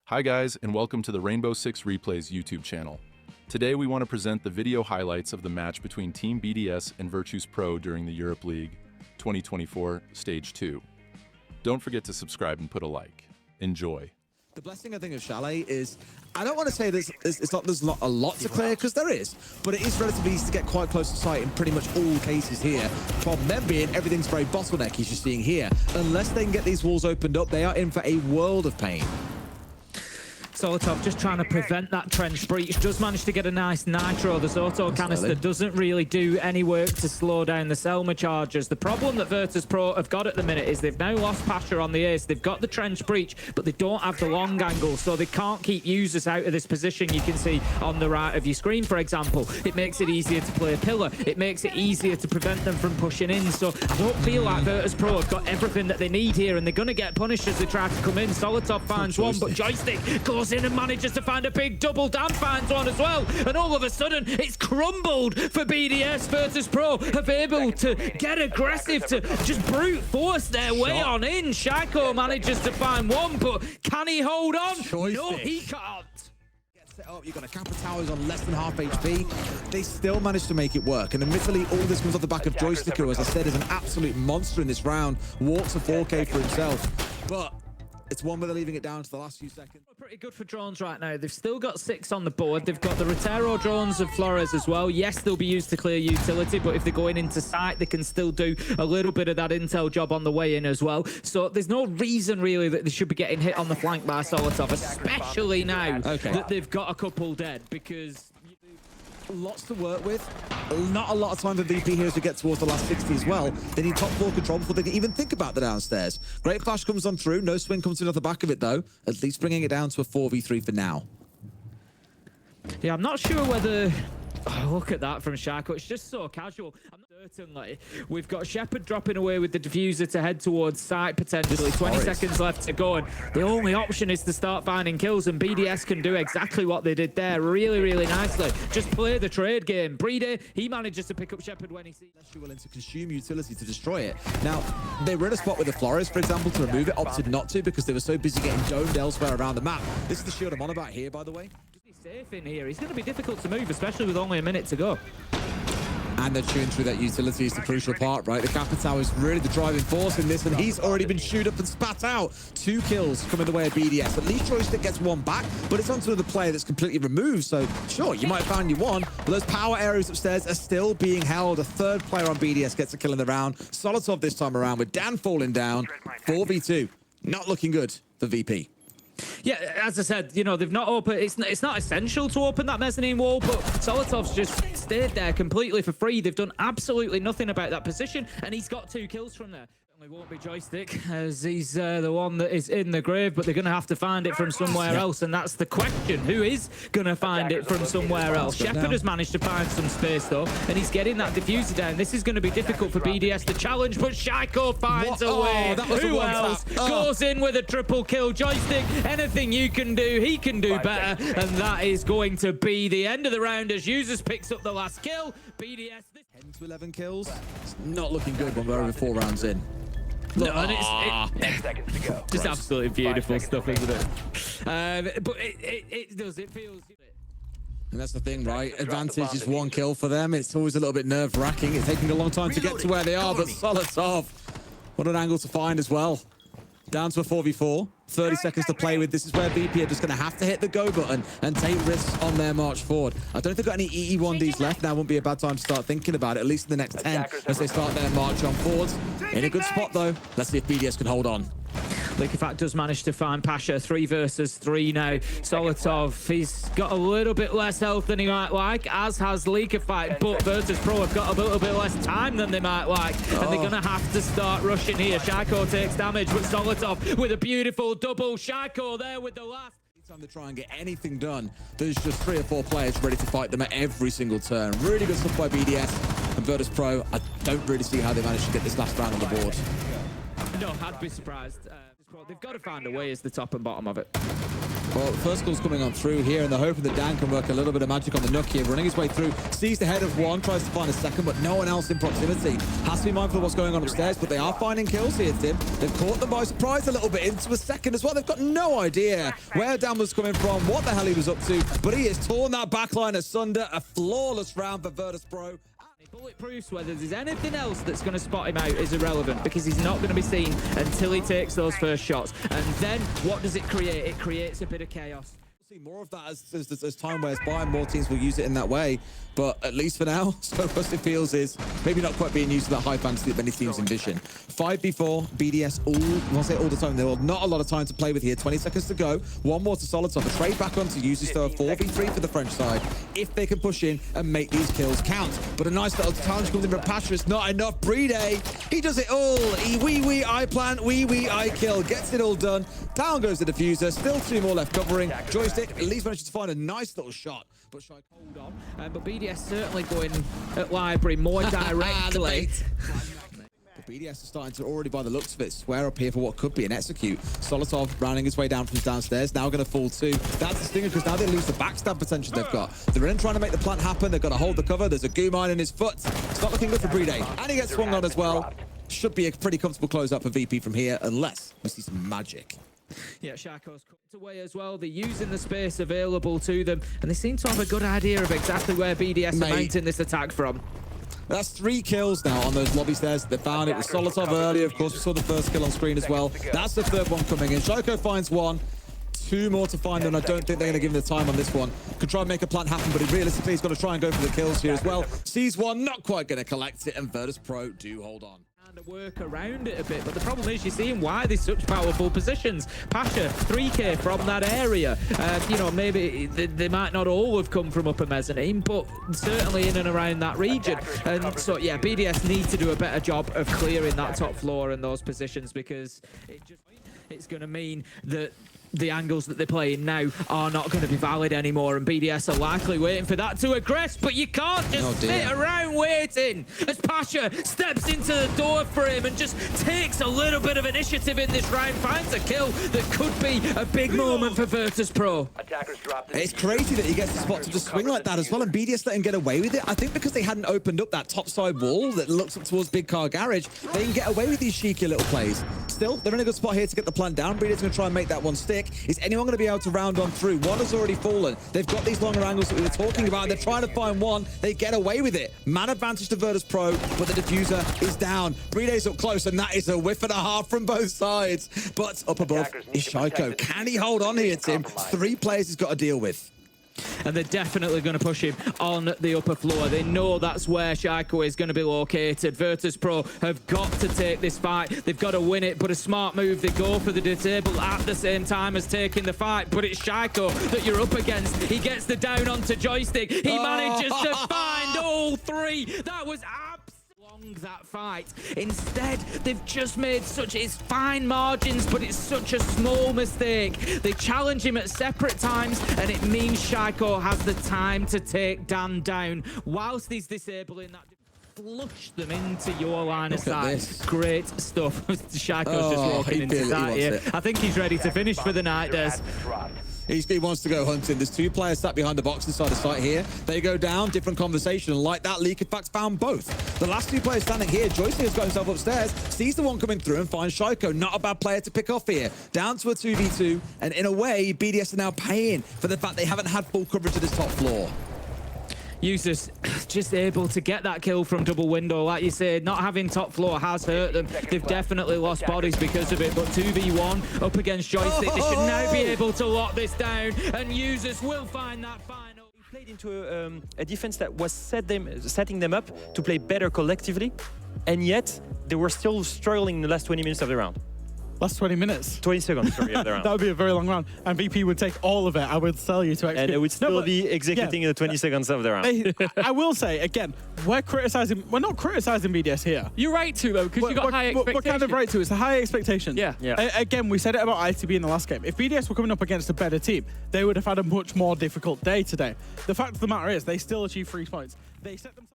Hi guys, and welcome to the Rainbow Six Replays YouTube channel. Today we want to present the video highlights of the match between Team BDS and Virtus.pro during the Europe League 2024 Stage 2. Don't forget to subscribe and put a like. Enjoy. The blessing, I think, of Chalet is, I don't want to say there's not a lot to clear, because there is, but it is relatively easy to get quite close to sight in pretty much all cases here. Problem then being, everything's very bottleneck, as you're seeing here. Unless they can get these walls opened up, they are in for a world of pain. Solotov just trying to prevent that trench breach. Does manage to get a nice nitro. This auto canister doesn't really do any work to slow down the Selma charges. The problem that Virtus.pro have got at the minute is they've now lost Pasha on the ace. They've got the trench breach, but they don't have the long angle, so they can't keep users out of this position. You can see on the right of your screen, for example. It makes it easier to play a pillar. It makes it easier to prevent them from pushing in. So I don't feel like Virtus.pro have got everything that they need here, and they're going to get punished as they try to come in. Solotov finds one, but Joystick goes in and manages to find a big double. Dan finds one as well, and all of a sudden it's crumbled for BDS. Virtus.pro have able to get aggressive, to just brute force their way on in. Shaiko manages to find one, but can he hold on? No, he can't. Set up, you've got a Kappa Towers on less than half HP. They still managed to make it work, and admittedly all this comes off the back of Joystick, who, as I said, is an absolute monster in this round. Walks a 4K for himself, but it's one where they're leaving it down to the last few seconds. Pretty good for drones right now. They've still got 6 on the board. They've got the Rotero drones of Flores as well. Yes, they'll be used to clear utility, but if they're going into sight, they can still do a little bit of that intel job on the way in as well. So there's no reason really that they should be getting hit on the flank by Solotov, especially now that they've got a couple dead, because lots to work with. Not a lot of time for VP here as we get towards the last 60 as well. They need top 4 control before they can even think about the downstairs. Great flash comes on through. No swing comes in off the back of it, though. At least bringing it down to a 4v3 for now. Yeah, I'm not sure whether... Oh, look at that from Shaco. It's just so casual. I'm not certainly. We've got Shepard dropping away with the diffuser to head towards site potentially. 20 seconds left to go, and the only option is to start finding kills, and BDS can do exactly what they did there really, really nicely. Just play the trade game. Breeder, he manages to pick up Shepard when he sees... You're willing to consume utility to destroy it. Now, they were in a spot with the Flores, for example, to remove it, opted not to because they were so busy getting domed elsewhere around the map. This is the shield I'm on about here, by the way. Safe in here. He's going to be difficult to move, especially with only a minute to go. And they're chewing through that utility is the crucial part, right? The Kappa Tower is really the driving force in this, and he's already been chewed up and spat out. 2 kills coming the way of BDS. At least Joystick gets one back, but it's onto another player that's completely removed. So, sure, you might have found your one, but those power areas upstairs are still being held. A 3rd player on BDS gets a kill in the round. Solotov this time around with Dan falling down. 4v2. Not looking good for VP. Yeah, as I said, you know, they've not opened... It's not essential to open that mezzanine wall, but Solotov's just stayed there completely for free. They've done absolutely nothing about that position, and he's got 2 kills from there. It won't be Joystick, as he's the one that is in the grave, but they're going to have to find it from somewhere else, and that's the question. Who is going to find it from somewhere else? Shepard has managed to find some space, though, and he's getting that diffuser down. This is going to be difficult for BDS to challenge, but Shaiko finds a way. Who else goes in with a triple kill? Joystick, anything you can do, he can do better, and that is going to be the end of the round as Users picks up the last kill. BDS... 10 to 11 kills. It's not looking good when we're over 4 rounds in. Look, and it's just absolutely beautiful stuff, isn't it? But it does, it feels... And that's the thing, right? Advantage is 1 kill for them. It's always a little bit nerve-wracking. It's taking a long time to get to where they are, but Solotov, what an angle to find as well. Down to a 4v4. 30 seconds to play with. This is where VP are just going to have to hit the go button and take risks on their march forward. I don't think they've got any EE1Ds left. Now won't be a bad time to start thinking about it, at least in the next 10 as they start their march on forwards. In a good spot, though. Let's see if BDS can hold on. Liquefact does manage to find Pasha. 3 versus 3 now. Solotov, he's got a little bit less health than he might like, as has Liquefact, but Virtus.pro have got a little bit less time than they might like, and they're going to have to start rushing here. Shaiko takes damage, but Solotov with a beautiful double. Shaiko there with the last. Time to try and get anything done, there's just 3 or 4 players ready to fight them at every single turn. Really good stuff by BDS and Virtus.pro. I don't really see how they managed to get this last round on the board. No, I'd be surprised. They've got to find a way as the top and bottom of it. Well, the first call's coming on through here, and they're hoping that Dan can work a little bit of magic on the Nook here, running his way through, sees the head of one, tries to find a second, but no one else in proximity. Has to be mindful of what's going on upstairs, but they are finding kills here, Tim. They've caught them by surprise a little bit into a second as well. They've got no idea where Dan was coming from, what the hell he was up to, but he has torn that backline asunder. A flawless round for Virtus.pro. Bulletproofs, whether there's anything else that's going to spot him out is irrelevant, because he's not going to be seen until he takes those first shots. And then what does it create? It creates a bit of chaos. See more of that as time wears by, and more teams will use it in that way. But at least for now, so far it feels is maybe not quite being used to that high fantasy that many teams envision. 5v4, BDS all the time. There will not a lot of time to play with here. 20 seconds to go. One more to Solitov. A trade back on to use though a 4v3 for the French side, if they can push in and make these kills count. But a nice little challenge comes in from Pasha. It's not enough. BDS, he does it all. Wee I plant, wee I kill. Gets it all done. Down goes the diffuser. Still 2 more left covering. Joystick at least managed to find a nice little shot. But hold on. But BDS certainly going at library more directly. BDS is starting to already, by the looks of it, swear up here for what could be an execute. Solitov rounding his way down from downstairs, now going to fall too. That's the stinger, because now they lose the backstab potential they've got. They're in trying to make the plant happen. They've got to hold the cover. There's a goo mine in his foot. It's not looking good for BDS. And he gets swung on as well. Should be a pretty comfortable closeout for VP from here, unless we see some magic. Yeah, Shaco's cut away as well. They're using the space available to them, and they seem to have a good idea of exactly where BDS are mounting this attack from. That's 3 kills now on those lobby stairs that they found. It was Solitov earlier. Of course, we saw the first kill on screen as well. That's the 3rd one coming in. Shaco finds 1. 2 more to find, and I don't think they're going to give him the time on this one. Could try and make a plant happen, but realistically, he's got to try and go for the kills here as well. Sees 1, not quite going to collect it, and Virtus.pro do hold on. To work around it a bit, but the problem is you're seeing why they're such powerful positions. Pasha 3k from that area. You know, maybe they might not all have come from upper mezzanine, but certainly in and around that region. And so yeah, BDS need to do a better job of clearing that top floor and those positions, because it's going to mean that the angles that they're playing now are not going to be valid anymore, and BDS are likely waiting for that to aggress, but you can't just sit around waiting as Pasha steps into the door frame and just takes a little bit of initiative in this round, finds a kill that could be a big moment for Virtus.pro. It's crazy that he gets the spot to just swing like that as well, and BDS let him get away with it. I think because they hadn't opened up that top side wall that looks up towards Big Car Garage, they can get away with these cheeky little plays. Still, they're in a good spot here to get the plant down. BDS going to try and make that one stick. Is anyone going to be able to round on through? One has already fallen. They've got these longer angles that we were talking about. They're trying to find one. They get away with it. Man advantage to Virtus.pro, but the diffuser is down. BDS up close, and that is a whiff and a half from both sides. But up above is Shaco. Can he hold on here, Tim? 3 players he's got to deal with. And they're definitely going to push him on the upper floor. They know that's where Shaco is going to be located. Virtus.pro have got to take this fight. They've got to win it, but a smart move. They go for the disable at the same time as taking the fight, but it's Shaco that you're up against. He gets the down onto Joystick. He manages to find all 3. That was that fight. Instead, they've just made it's fine margins, but it's such a small mistake. They challenge him at separate times, and it means Shaco has the time to take Dan down whilst he's disabling that. Flush them into your line of sight. Great stuff. Shaco's just walking into that here. I think he's ready to finish for the night, Des. He wants to go hunting. There's 2 players sat behind the box inside the site here. They go down, different conversation. And like that, Leak in fact found both. The last 2 players standing here, Joystick has got himself upstairs, sees the one coming through and finds Shaco. Not a bad player to pick off here. Down to a 2v2. And in a way, BDS are now paying for the fact they haven't had full coverage of this top floor. Users just able to get that kill from double window. Like you said, not having top floor has hurt them. They've definitely lost bodies because of it, but 2v1 up against Joystick. They should now be able to lock this down, and Users will find that final. Played into a defense that was setting them up to play better collectively, and yet they were still struggling in the last 20 minutes of the round. Last 20 minutes. 20 seconds, sorry, of the round. That would be a very long round. And VP would take all of it. I would sell you to XP. And it would still be executing the 20 seconds of the round. I will say, again, we're not criticizing BDS here. You're right to, though, because you've got high expectations. We're kind of right to. It's the high expectations. Yeah. Again, we said it about ITB in the last game. If BDS were coming up against a better team, they would have had a much more difficult day today. The fact of the matter is, they still achieved 3 points. They set themselves